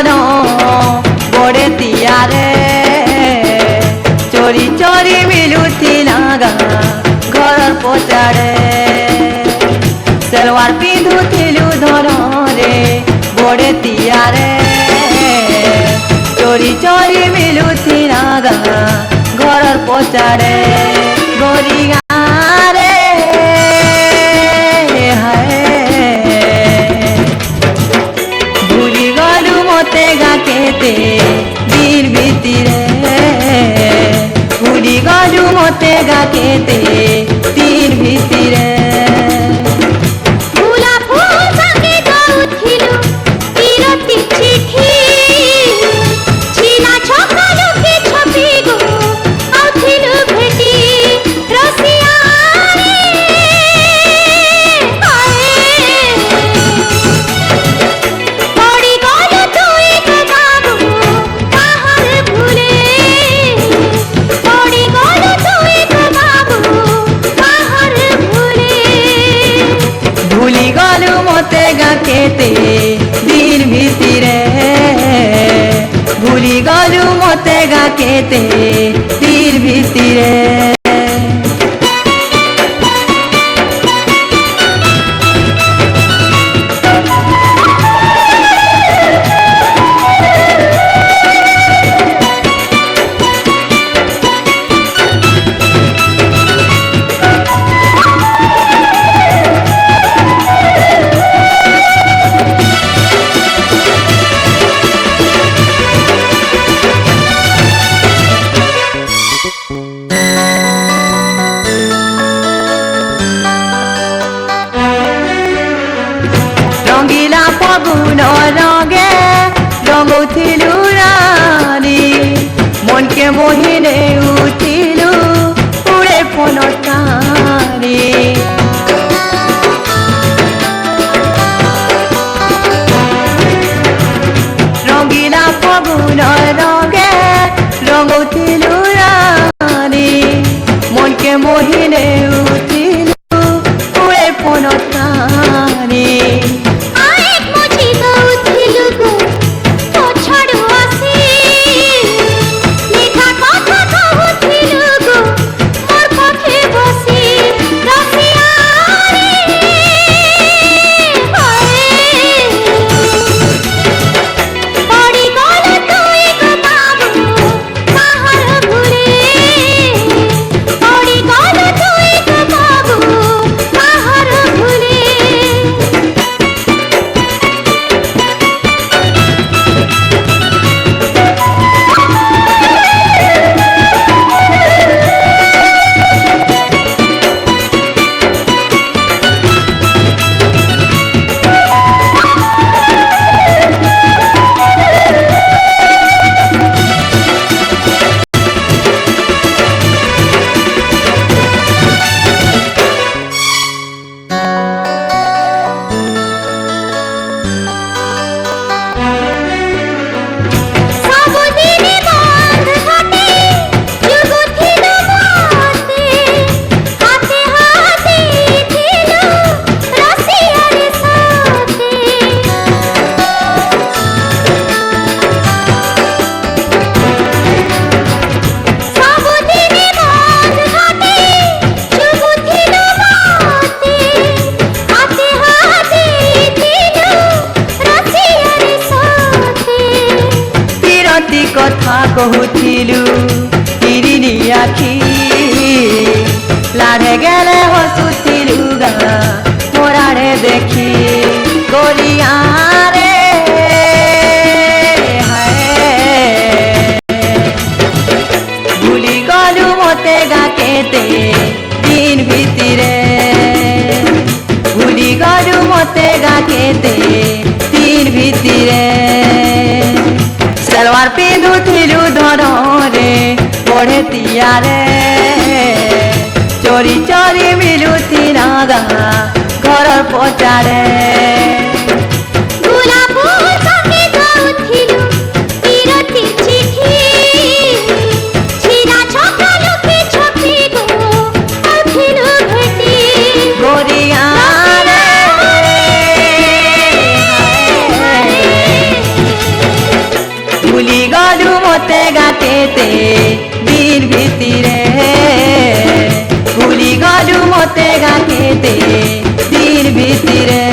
ধর বড়ে তিয়ারে চোরি চোরি মিলুথিলা গা ঘর পচারে सलवार पिंधुथिलु धरे बड़े तियारे चोरी चोरी मिलुथिला गा घर पचारे गोरी गारे भूली गलु मते गा केते दिन भीतिरे भूली गलु मते गा केते दिन भीतिरे केते दिन भीतिरे भूली गलु मते गा केते दिन भीतिरे रंगीला फगुन रंगे रंगुथिलु रानी मन के मोहिने उठिलु उड़े फनटानी रंगीला फगुन रंगे रंगुथिलु रानी मन के मोहिने उठिलु उड़े फनटानी कथा कहूथिलु हिरिनी आखी लाड़े गेले हसुथिलु गा मोराड़े देखी गोलिया रे भूली गलु मते गा केते दिन भीतिरे भूली गलु मते गा केते दिन भीतिरे सलवार पिंधुथिलु धरे बड़े तियारे चोरी चोरी मिलुथिला गा घर पचारे মতে গাতেতে দিন ভিতিরে ভুলি গলু মতে গাতেতে দিন ভিতিরে